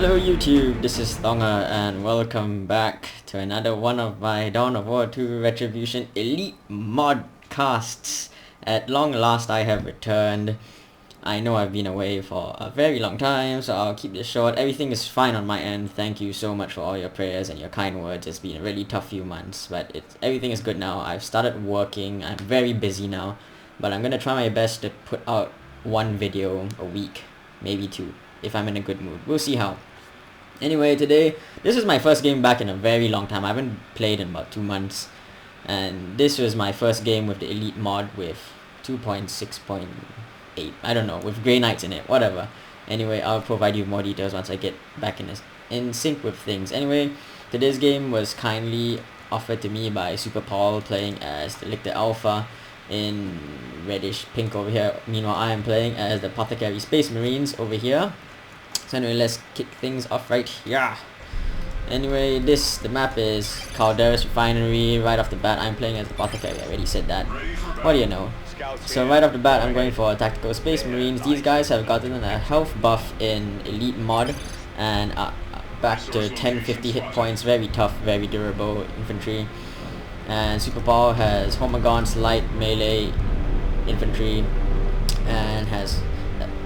Hello YouTube, this is Thongger and welcome back to another one of my Dawn of War 2 Retribution Elite modcasts. At long last I have returned. I know I've been away for a very long time, so I'll keep this short. Everything is fine on my end. Thank you so much for all your prayers and your kind words. It's been a really tough few months, but everything is good now. I've started working. I'm very busy now, but I'm gonna try my best to put out one video a week, maybe two, if I'm in a good mood. We'll see how. Anyway, today, this is my first game back in a very long time. I haven't played in about 2 months, and this was my first game with the Elite mod with 2.6.8, I don't know, with Grey Knights in it, whatever. Anyway, I'll provide you more details once I get back in sync with things. Anyway, today's game was kindly offered to me by SuperPaul, playing as the Lictor Alpha in reddish pink over here. Meanwhile, I am playing as the Apothecary Space Marines over here. So anyway, let's kick things off right here. Anyway, the map is Calderas Refinery. Right off the bat, I'm playing as the Apothecary. I already said that. What do you know? So right off the bat, I'm going for Tactical Space Marines. These guys have gotten a health buff in Elite mod and back to 1050 hit points. Very tough, very durable infantry. And SuperPaul has Homagons, light melee infantry, and has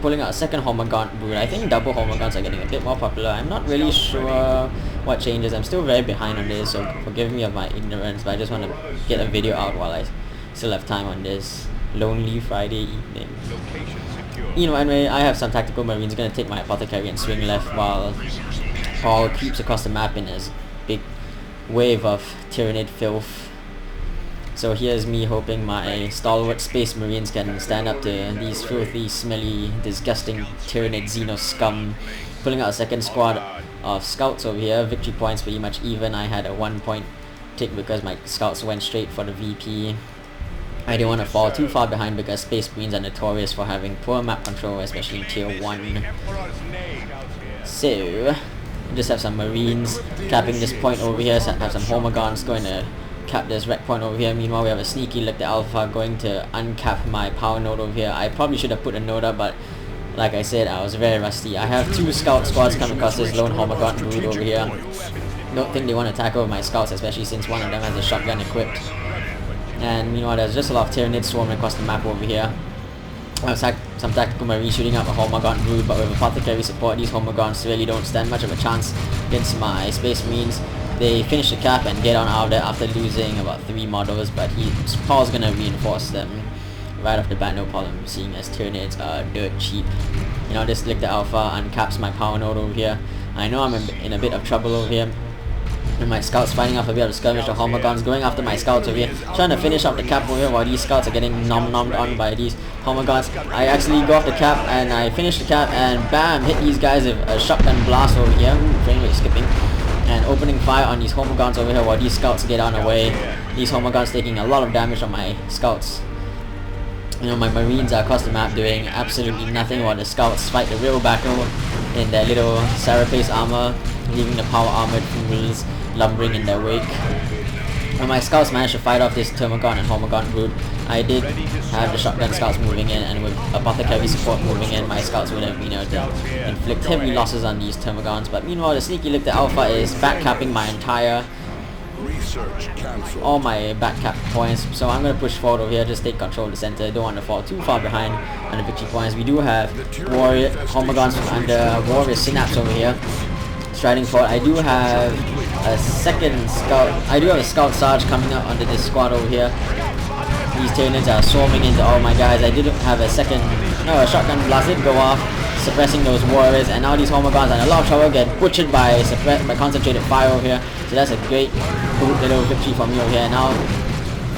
pulling out a second Homagon brood. I think double Homagons are getting a bit more popular. I'm not really sure what changes. I'm still very behind on this, so forgive me of my ignorance, but I just want to get a video out while I still have time on this lonely Friday evening. You know, anyway, I have some tactical marines gonna take my Apothecary and swing left while Paul creeps across the map in his big wave of Tyranid filth. So here's me hoping my stalwart space marines can stand up to these filthy, smelly, disgusting Tyranid Xeno scum. Pulling out a second squad of scouts over here. Victory points pretty much even. I had a 1 point tick because my scouts went straight for the VP. I didn't want to fall too far behind because space marines are notorious for having poor map control, especially in tier 1. So just have some marines capping this point over here. So have some Homagons going to cap this wreck point over here. Meanwhile, we have a sneaky Lictor Alpha going to uncap my power node over here. I probably should have put a node up, but like I said, I was very rusty. I have 2 scout squads coming across this lone Homagon brood over here. Don't think they want to tackle my scouts, especially since one of them has a shotgun equipped. And meanwhile, there's just a lot of Tyranid swarming across the map over here. I have some tactical marines shooting up a Homagon brood, but with Apothecary support, these Homagons really don't stand much of a chance against my space marines. They finish the cap and get on out of there after losing about 3 models, but Paul's gonna reinforce them right off the bat, no problem, seeing as Tyranids are dirt cheap. You know, this Lictor Alpha uncaps my power node over here. I know I'm in a bit of trouble over here. And my scouts fighting off a bit of skirmish. The Homagons going after my scouts over here, trying to finish off the cap over here while these scouts are getting nommed on by these Homagons. I actually go off the cap and I finish the cap and bam, hit these guys with a shotgun blast over here. Frame rate skipping. And opening fire on these Homagons over here while these scouts get on the way. These Homagons taking a lot of damage on my scouts. You know, my marines are across the map doing absolutely nothing while the scouts fight the real battle in their little Sarapace armor, leaving the power armored fools lumbering in their wake. When my scouts managed to fight off this Termagon and Homagon brood, I did have the shotgun scouts moving in, and with Apothecary support moving in, my scouts would have been able to inflict heavy losses on these Termagons. But meanwhile, the sneaky Lictor Alpha is backcapping my all my backcap points. So I'm going to push forward over here, just take control of the center. Don't want to fall too far behind on the victory points. We do have Warrior Homagons from under Warrior Synapse over here striding forward. I do have a second scout. I do have a scout Sarge coming up under this squad over here. These Tyranids are swarming into all my guys. I did have a shotgun blast did go off, suppressing those warriors, and now these Homagons are in a lot of trouble, get butchered by concentrated fire over here. So that's a great little victory for me over here. Now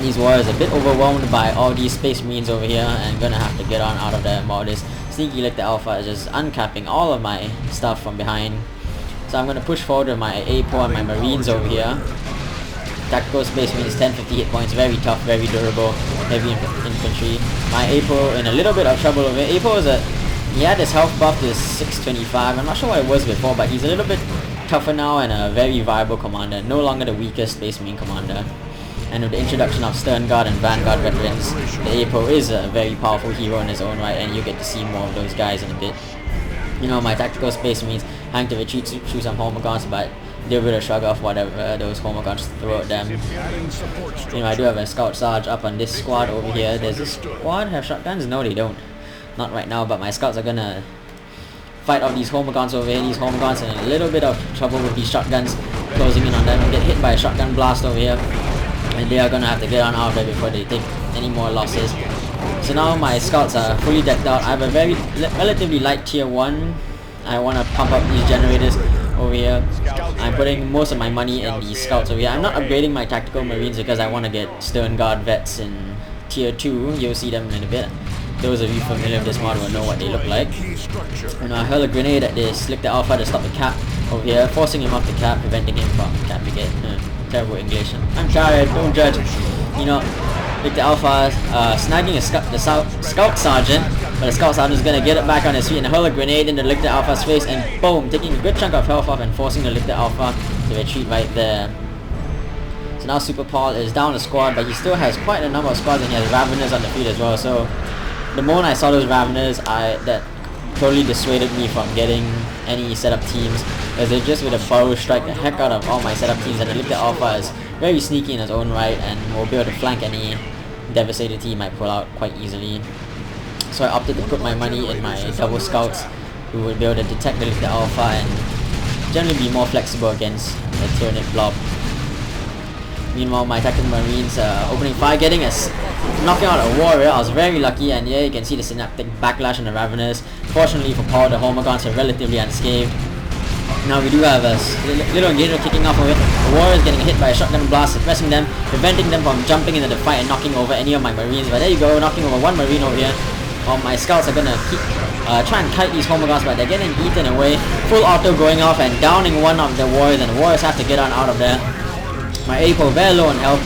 these warriors are a bit overwhelmed by all these space marines over here and gonna have to get on out of there. While this sneaky Lictor Alpha is just uncapping all of my stuff from behind. So I'm going to push forward with my Apo and my marines over here. Tactical space marines, 1050 hit points, very tough, very durable, heavy infantry. My Apo in a little bit of trouble over here. Apo he had his health buff to 625. I'm not sure what it was before, but he's a little bit tougher now and a very viable commander. No longer the weakest space marine commander. And with the introduction of Stern Guard and Vanguard veterans, the Apo is a very powerful hero in his own right, and you get to see more of those guys in a bit. you know, my tactical space means having to retreat through some homogons, but they're able to shrug off whatever those homogons throw at them. You know, I do have a scout sarge up on this squad over here. Does this squad have shotguns? No, they don't. Not right now, but my scouts are gonna fight off these homogons over here. These homogons in a little bit of trouble with these shotguns closing in on them and get hit by a shotgun blast over here. And they are gonna have to get on out of there before they take any more losses. So now my scouts are fully decked out. I have a very relatively light tier 1. I want to pump up these generators over here. I'm putting most of my money in these scouts over here. I'm not upgrading my tactical marines because I want to get Stern Guard vets in tier 2. You'll see them in a bit. Those of you familiar with this mod will know what they look like. And I hurl a grenade at this Lictor Alpha to stop the cap over here, forcing him off the cap, preventing him from capping it. Terrible English. I'm tired, don't judge. You know, Lictor Alpha snagging the scout sergeant, but the scout sergeant is gonna get it back on his feet and hurl a grenade into Lictor Alpha's face, and boom, taking a good chunk of health off and forcing the Lictor Alpha to retreat right there. So now SuperPaul is down a squad, but he still has quite a number of squads, and he has Raveners on the field as well. So the moment I saw those Raveners, that totally dissuaded me from getting any setup teams, as they just with a bow strike the heck out of all my setup teams, and the Lictor Alpha is very sneaky in his own right and will be able to flank any devastator team I pull out quite easily. So I opted to put my money in my double scouts, who would be able to detect the Lictor Alpha and generally be more flexible against the Tyranid blob. Meanwhile, my tactical marines opening fire, getting knocking out a warrior. I was very lucky, and yeah, you can see the synaptic backlash on the Raveners. Fortunately for Paul, the homogons are relatively unscathed. Now we do have a little engagement kicking off of it. The warrior is getting hit by a shotgun blast, suppressing them, preventing them from jumping into the fight and knocking over any of my marines. But there you go, knocking over one marine over here. While my scouts are gonna keep try and kite these homogons, but they're getting eaten away. Full auto going off and downing one of the warriors, and the warriors have to get on out of there. My Apo very low on health.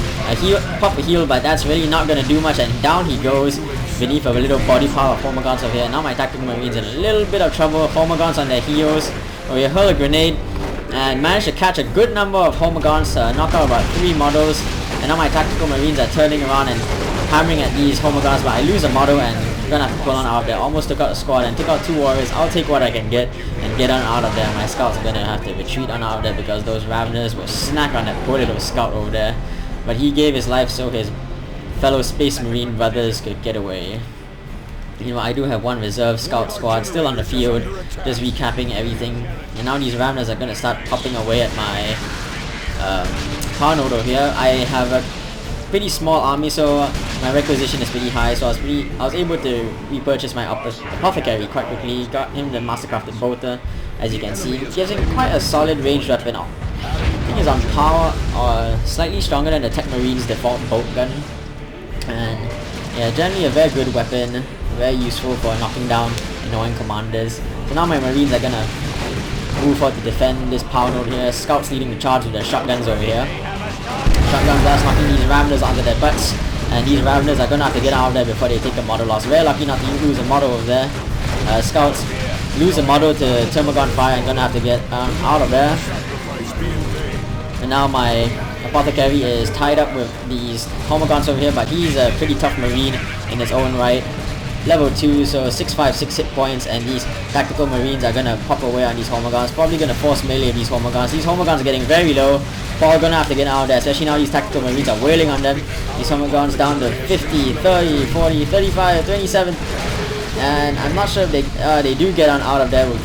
Pop a heal, but that's really not gonna do much, and down he goes beneath a little body pile of homogons over here. Now my tactical marines in a little bit of trouble. Homogons on their heels. Over here, hurl a grenade and managed to catch a good number of homogons, knock out about 3 models. And now my tactical marines are turning around and hammering at these homogons, but I lose a model and gonna have to pull on out of there. Almost took out a squad and took out 2 warriors. I'll take what I can get and get on out of there. My scouts are gonna have to retreat on out of there because those Raveners will snack on that poor little scout over there. But he gave his life so his fellow Space Marine brothers could get away. You know, I do have 1 reserve scout squad still on the field, just recapping everything. And now these Raveners are gonna start popping away at my power node over here. I have a pretty small army, so my requisition is pretty high. So I was able to repurchase my Apothecary quite quickly. Got him the mastercrafted bolter, as you can see. It gives him quite a solid ranged weapon. I think it's on power or slightly stronger than the Tech Marine's default bolt gun. And yeah, generally a very good weapon. Very useful for knocking down annoying commanders. So now my marines are gonna move forward to defend this power node here. Scouts leading the charge with their shotguns over here. Shotgun blast knocking these Raveners onto their butts, and these Raveners are gonna have to get out of there before they take a model loss. Very lucky not to lose a model over there. Scouts lose a model to Thermogon fire and gonna have to get out of there. And now my Apothecary is tied up with these homogons over here, but he's a pretty tough marine in his own right. Level 2, so 656 hit points, and these tactical marines are gonna pop away on these homogons. Probably gonna force melee of these homogons. These homogons are getting very low. Paul gonna have to get out of there, especially now these tactical marines are wailing on them. These homogons down to 50, 30, 40, 35, 27, and I'm not sure if they do get on out of there with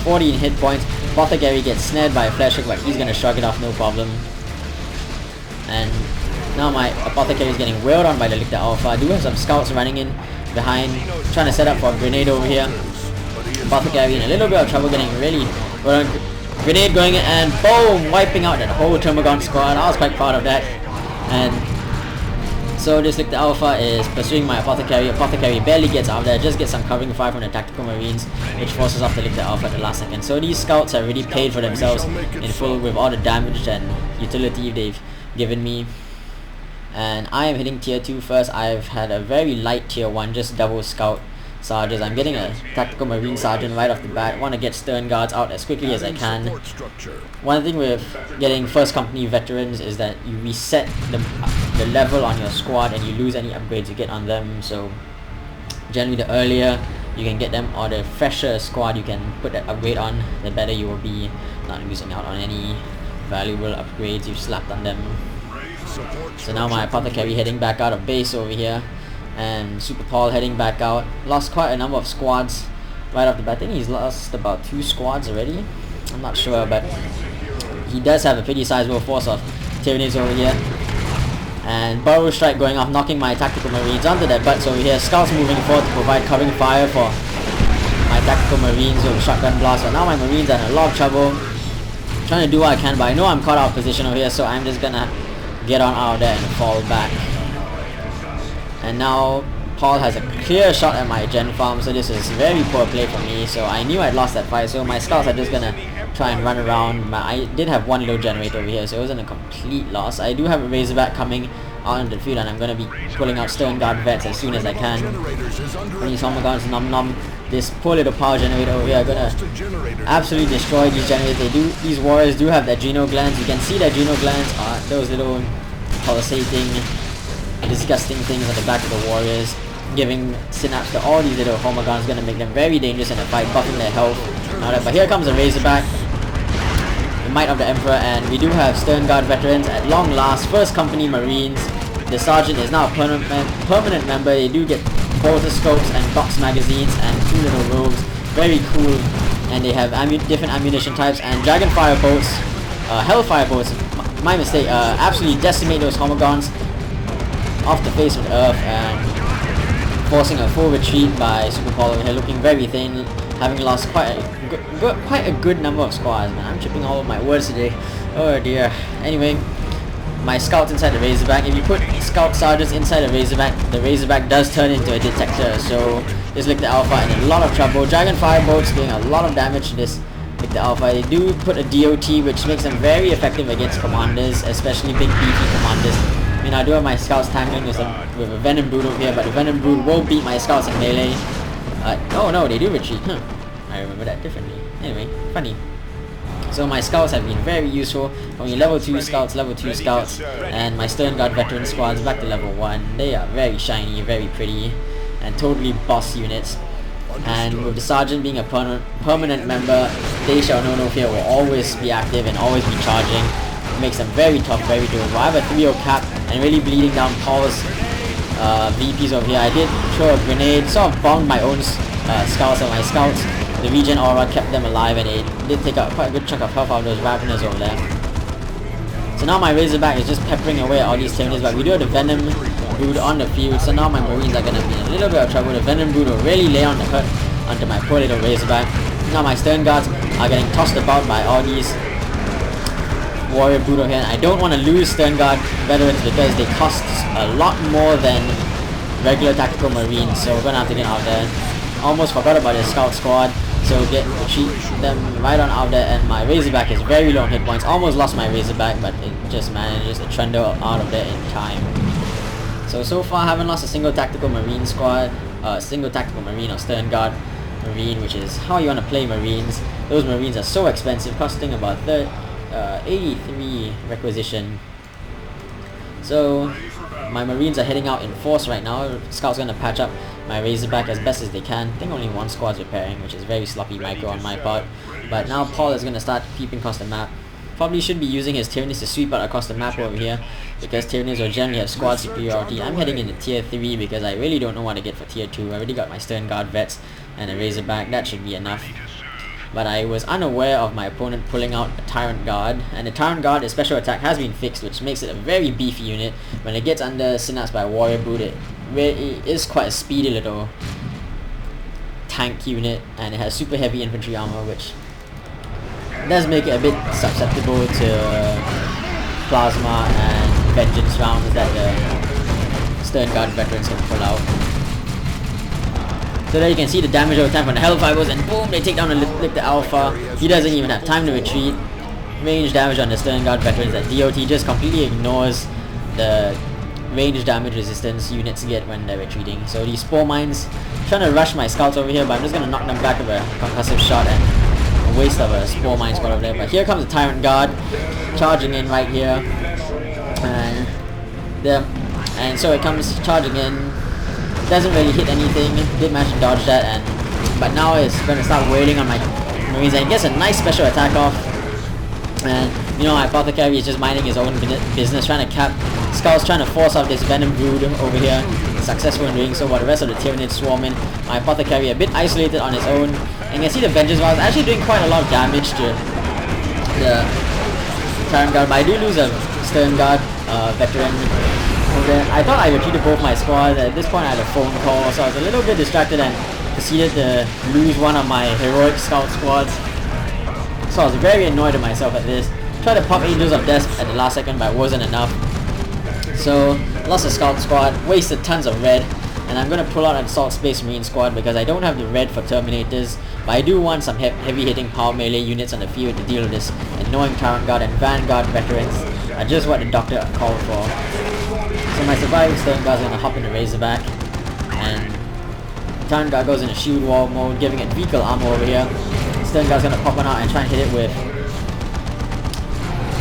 14 hit points. Apothecary gets snared by a flash hook, but he's gonna shrug it off no problem. And now my Apothecary is getting wailed on by the Lictor Alpha. I do have some scouts running in behind, trying to set up for a grenade over here. Apothecary in a little bit of trouble, getting really well, grenade going in, and boom, wiping out that whole Thermogon squad. I was quite proud of that. And so this Lictor Alpha is pursuing my Apothecary. Apothecary barely gets out of there, just gets some covering fire from the tactical marines, which forces off the Lictor Alpha at the last second. So these scouts have really paid for themselves in full with all the damage and utility they've given me. And I am hitting tier 2 first. I've had a very light tier 1, just double scout sergeants. I'm getting a tactical marine sergeant right off the bat. Want to get stern guards out as quickly as I can. One thing with getting first company veterans is that you reset the level on your squad and you lose any upgrades you get on them. So generally the earlier you can get them, or the fresher squad you can put that upgrade on, the better you will be, not losing out on any valuable upgrades you've slapped on them. So now my Apothecary heading back out of base over here, and SuperPaul heading back out. Lost quite a number of squads right off the bat. I think he's lost about 2 squads already. I'm not sure, but he does have a pretty sizable force of Tyranids over here. And Burrow Strike going off, knocking my Tactical Marines onto their butts over here. Scouts moving forward to provide covering fire for my Tactical Marines with a Shotgun Blast. But now my Marines are in a lot of trouble. Trying to do what I can, but I know I'm caught out of position over here, so I'm just gonna get on out of there and fall back. And now Paul has a clear shot at my gen farm, so this is very poor play for me. So I knew I'd lost that fight, so my scouts are just gonna try and run around. I did have 1 low generator over here, so it wasn't a complete loss. I do have a Razorback coming out into the field, and I'm gonna be pulling out Stern Guard vets as soon as I can. These Homogons nom nom. This poor little power generator over here are gonna absolutely destroy these generators. These warriors do have their adrenal glands. You can see their adrenal glands are those little pulsating, disgusting things on the back of the warriors, giving synapse to all these little Homogons, gonna make them very dangerous in the fight, buffing their health. But here comes a Razorback, the Might of the Emperor, and we do have Stern Guard veterans at long last. First Company Marines. The Sergeant is now a permanent member. They do get bolter scopes and box magazines and 2 little robes. Very cool. And they have different ammunition types and Dragonfire bolts, Hellfire bolts. My mistake. Absolutely decimate those Homogons off the face of the earth, and forcing a full retreat by SuperPaul over here, looking very thin, having lost quite a good number of squads. Man, I'm tripping all over my words today. Oh dear. Anyway, my scouts inside the Razorback. If you put scout sergeants inside the Razorback does turn into a detector. So this Lictor Alpha in a lot of trouble. Dragonfire bolts doing a lot of damage to this Lictor Alpha. They do put a DOT, which makes them very effective against commanders, especially big beefy commanders. I mean, I do have my scouts tangling with a Venom Brood over here, but the Venom Brood will beat my scouts in melee. Oh no, they do retreat. I remember that differently. Anyway, funny. So my scouts have been very useful. Only level 2 scouts, and my Stern Guard veteran squads back to level 1. They are very shiny, very pretty, and totally boss units. And with the Sergeant being a permanent member, they shall know no fear will always be active and always be charging. It makes them very tough, very durable. I have a 3-0 cap and really bleeding down Paul's VPs over here. I did throw a grenade, sort of bombed my own scouts, and my scouts, the regen aura kept them alive, and it did take out quite a good chunk of health out of those Raveners over there. So now my Razorback is just peppering away at all these Tyranids, but we do have the Venom Brood on the field, so now my Marines are going to be in a little bit of trouble. The Venom Brood will really lay on the hurt onto my poor little Razorback. Now my Stern Guards are getting tossed about by all these Warrior Brood over here, and I don't want to lose Stern Guard veterans because they cost a lot more than regular Tactical Marines, so we're going to have to get out there. Almost forgot about the Scout Squad, so retreat them right on out there, and my Razorback is very low on hit points. Almost lost my Razorback, but it just manages to trundle out of there in time. So far I haven't lost a single Tactical Marine squad, single Tactical Marine or Stern Guard Marine, which is how you want to play Marines. Those Marines are so expensive, costing about 83 requisition. So my Marines are heading out in force right now. Scouts gonna patch up my Razorback as best as they can. I think only 1 squad's repairing, which is very sloppy micro on my part. But now Paul is gonna start peeping across the map. Probably should be using his Tyranids to sweep out across the map over here, because Tyranids will generally have squad superiority. I'm heading into tier 3 because I really don't know what to get for tier 2. I already got my Stern Guard vets and a Razorback. That should be enough. But I was unaware of my opponent pulling out a Tyrant Guard, and the Tyrant Guard, its special attack has been fixed, which makes it a very beefy unit. When it gets under synapse by Warrior Brood, it is quite a speedy little tank unit, and it has super heavy infantry armor, which does make it a bit susceptible to plasma and vengeance rounds that the Stern Guard veterans can pull out. So there you can see the damage over time from the Hellfibers, and boom, they take down the Lictor Alpha. He doesn't even have time to retreat. Range damage on the Stern Guard veterans. That DOT just completely ignores the range damage resistance units get when they're retreating. So these Spore Mines, trying to rush my scouts over here, but I'm just going to knock them back with a concussive shot and a waste of a Spore Mine squad over there. But here comes the Tyrant Guard, charging in right here. And so it comes charging in. Doesn't really hit anything. Did manage to dodge that, and But now it's gonna start wailing on my Marines, and it gets a nice special attack off. And you know, my Apothecary is just minding his own business, trying to cap Skull's trying to force off this Venom Brood over here. He's successful in doing so, while the rest of the Tyranid swarm in. My Apothecary a bit isolated on his own. And you can see the Vengeance Vials actually doing quite a lot of damage to the Tyrant Guard, but I do lose a Stern Guard veteran over there. I thought I retreated both my squads. At this point I had a phone call, so I was a little bit distracted and proceeded to lose one of my heroic scout squads. So I was very annoyed at myself at this. Tried to pop Angels of Death at the last second, but it wasn't enough. So lost a scout squad, wasted tons of red, and I'm gonna pull out an Assault Space Marine squad because I don't have the red for Terminators, but I do want some heavy hitting power melee units on the field to deal with this annoying Tyrant Guard and Vanguard veterans. Just what the Doctor called for. So my surviving Stern Guard's gonna hop into Razorback, and Tyrant Guard goes into shield wall mode, giving it vehicle armor over here. Stern Guard's gonna pop one out and try and hit it with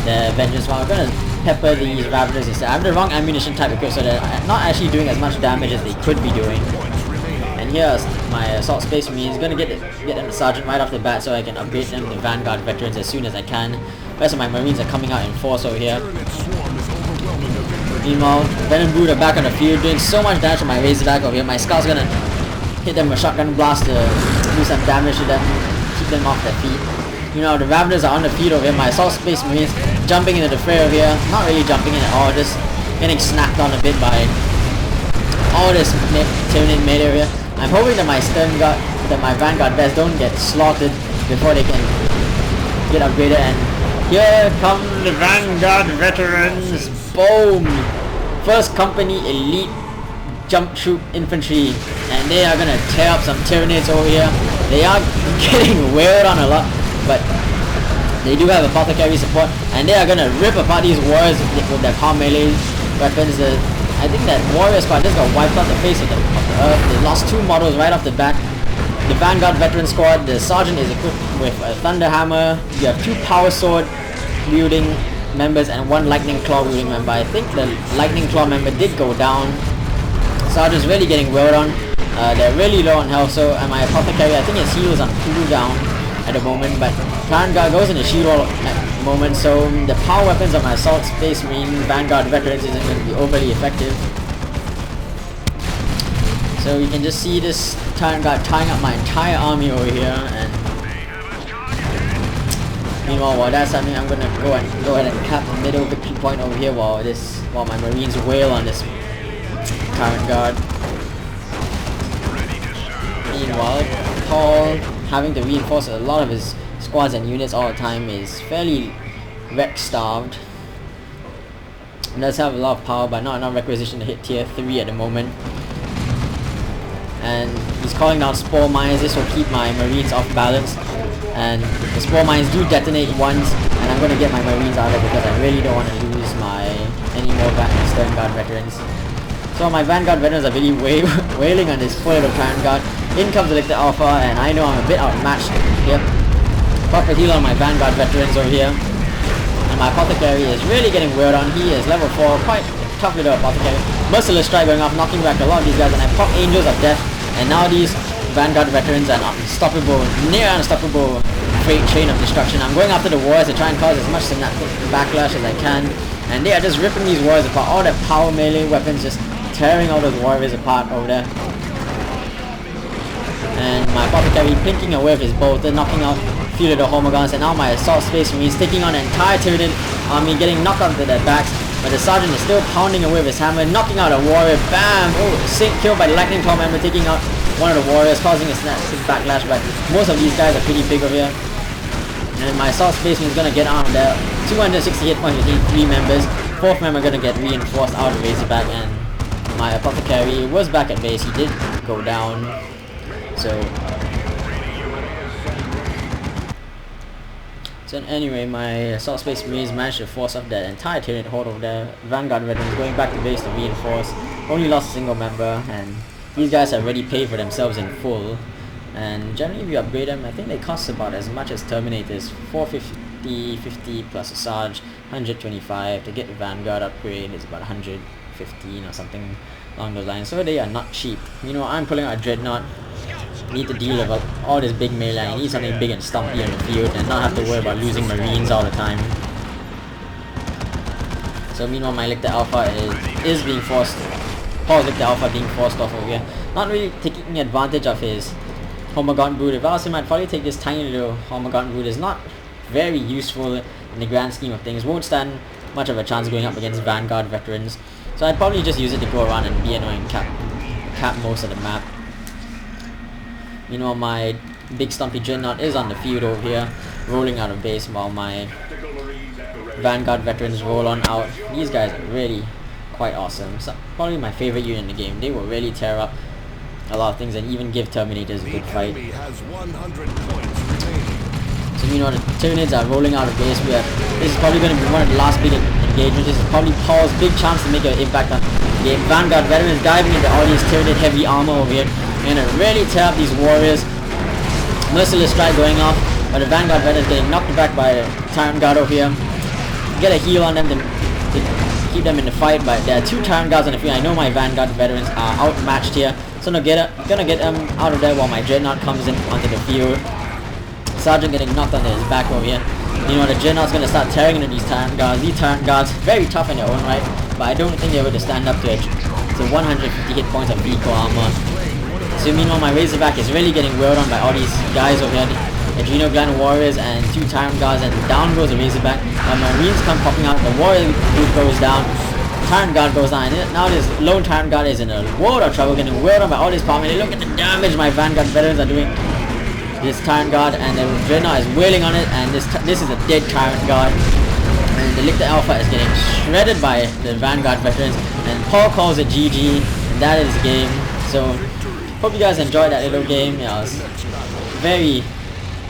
the Vengeance Vial. I'm gonna pepper these Ravagers instead. I have the wrong ammunition type equipped, so they're not actually doing as much damage as they could be doing. And here's my Assault Space Marines, gonna get them the Sergeant right off the bat so I can upgrade them to Vanguard veterans as soon as I can. The rest of my Marines are coming out in force over here. Meanwhile, Venom Brood are back on the field, doing so much damage to my Razorback over here. My Scout's gonna hit them with Shotgun Blast to do some damage to them, keep them off their feet. You know, the Ravagers are on the field over here. My Assault Space Marines jumping into the fray over here. Not really jumping in at all, just getting snapped on a bit by all this Tyranid melee over here. I'm hoping that my my Vanguard Vets don't get slaughtered before they can get upgraded. And here come the Vanguard veterans. Boom! First Company Elite Jump Troop Infantry, and they are gonna tear up some Tyranids over here. They are getting wailed on a lot, but they do have Apothecary support, and they are gonna rip apart these warriors with their power melee weapons. I think that warrior squad just got wiped out the face of the earth. They lost 2 models right off the bat. The Vanguard veteran squad, the Sergeant is equipped with a Thunder Hammer. You have 2 Power Sword wielding members and 1 Lightning Claw wielding member. I think the Lightning Claw member did go down. Sergeant's really getting wailed on. They're really low on health, so and my Apothecary, I think his heal is on cooldown at the moment, but Tyrant Guard goes into shield wall at the moment, so the power weapons of my Assault Space Marine Vanguard veterans isn't going to be overly effective. So you can just see this Tyrant Guard tying up my entire army over here, and meanwhile while that's happening, I'm gonna go ahead and cap the middle victory point over here while my Marines wail on this Tyrant Guard. Meanwhile, Paul, having to reinforce a lot of his squads and units all the time, is fairly wreck-starved. He does have a lot of power, but not enough requisition to hit tier 3 at the moment. And he's calling down Spore Mines. This will keep my Marines off balance. And the Spore Mines do detonate once, and I'm going to get my Marines out of it because I really don't want to lose any more Stern Guard veterans. So my Vanguard veterans are really wailing on this full of Tyrant Guard. In comes the Lictor Alpha, and I know I'm a bit outmatched here. Proper heal on my Vanguard veterans over here. And my Apothecary is really getting wailed on. He is level 4, quite tough little Apothecary. Merciless Strike going off, knocking back a lot of these guys, and I pop Angels of Death. And now these Vanguard veterans are unstoppable, near unstoppable freight train of destruction. I'm going after the warriors to try and cause as much synaptic backlash as I can. And they are just ripping these warriors apart. All their power melee weapons just tearing all those warriors apart over there. And my Apothecary plinking away with his bolter, knocking out a few little Homogons, and now my Assault Space Marines taking on the entire Tyranid army, getting knocked onto their backs, but the Sergeant is still pounding away with his hammer, knocking out a warrior. Bam! Oh, killed by the Lightning Claw member, taking out one of the warriors, causing a synaptic backlash, but most of these guys are pretty big over here. And my Assault Space Marine is gonna get armed there. 260 hit points between 3 members. 4th member gonna get reinforced out of Razorback, and my Apothecary was back at base. He did go down. So anyway, my Assault Space Marines managed to force up that entire Tyranid horde over there. Vanguard veterans going back to base to reinforce. Only lost a single member, and these guys have already paid for themselves in full. And generally if you upgrade them, I think they cost about as much as Terminators. 450, 50 plus a Sarge, 125. To get the Vanguard upgrade is about 115 or something along those lines. So they are not cheap. You know, I'm pulling out a Dreadnought. need to deal with all this big melee. I need something big and stumpy in the field and not have to worry about losing Marines all the time. So meanwhile my Lictor Alpha is being forced. Paul's Lictor Alpha being forced off over here. Not really taking advantage of his Hormagaunt Brood. If I was him, I'd probably take this tiny little Hormagaunt Brood. It's not very useful in the grand scheme of things. Won't stand much of a chance going up against Vanguard veterans. So I'd probably just use it to go around and be annoying, cap most of the map. Meanwhile my big stumpy Dreadnought is on the field over here, rolling out of base while my Vanguard veterans roll on out. These guys are really quite awesome. So probably my favorite unit in the game. They will really tear up a lot of things and even give Terminators a good fight. So meanwhile the Tyranids are rolling out of base. This is probably going to be one of the last big engagements. This is probably Paul's big chance to make an impact on the game. Vanguard veterans diving into all these Tyranid heavy armor over here. They're going to really tear up these warriors. Merciless strike going off, but the Vanguard veterans getting knocked back by the Tyrant Guard over here. Get a heal on them to keep them in the fight, but there are 2 Tyrant Guards on the field. I know my Vanguard veterans are outmatched here, so I'm gonna get them out of there while my Dreadnought comes in onto the field. Sergeant getting knocked onto his back over here. You know, the Dreadnought's gonna start tearing into these Tyrant Guards. These Tyrant Guards, very tough in their own right, but I don't think they're able to stand up to it. So 150 hit points of eco armor. So meanwhile my Razorback is really getting wailed on by all these guys over here. Adrenal Gland Warriors and 2 Tyrant Guards, and down goes the Razorback. When Marines come popping out, the Warrior group goes down. Tyrant Guard goes down, and now this lone Tyrant Guard is in a world of trouble, getting wailed on by all this power. And look at the damage my Vanguard veterans are doing. This Tyrant Guard and the Dreadnought is wailing on it, and this is a dead Tyrant Guard. And the Lictor Alpha is getting shredded by the Vanguard veterans, and Paul calls it GG, and that is the game. So hope you guys enjoyed that little game. Yeah, I was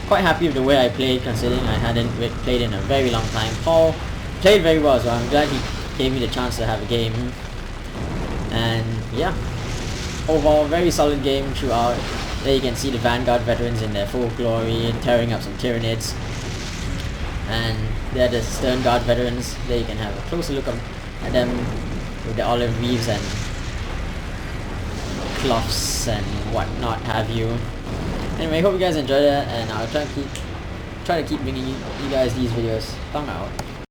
quite happy with the way I played, considering I hadn't played in a very long time. Paul played very well, so I'm glad he gave me the chance to have a game. And yeah, overall very solid game throughout. There you can see the Vanguard veterans in their full glory, tearing up some Tyranids. And there are the Stern Guard veterans. There you can have a closer look at them with the olive leaves and cloths and whatnot have you. Anyway, hope you guys enjoyed it, and I'll try to keep bringing you guys these videos. Thongger out.